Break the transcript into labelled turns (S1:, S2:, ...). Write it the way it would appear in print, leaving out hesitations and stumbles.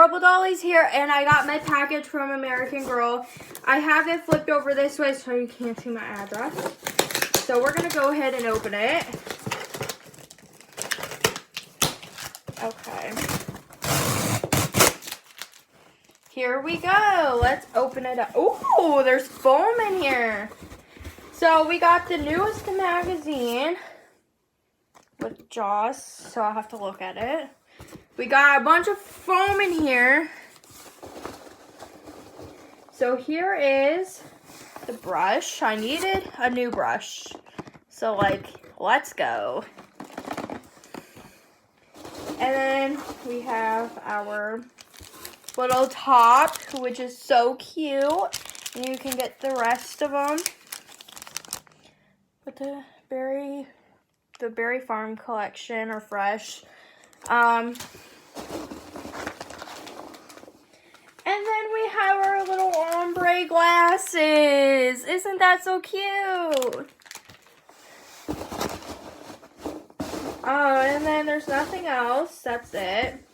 S1: Adorable Dollies here, and I got my package from American Girl. I have it flipped over this way so you can't see my address. So we're going to go ahead and open it. Okay. Here we go. Let's open it up. Ooh, there's foam in here. So we got the newest magazine with Jaws, so I'll have to look at it. We got a bunch of foam in here. So here is the brush. I needed a new brush. So let's go. And then we have our little top, which is so cute. And you can get the rest of them with the Berry Farm collection or fresh. And then we have our little ombre glasses. Isn't that so cute? Oh, and then there's nothing else. That's it.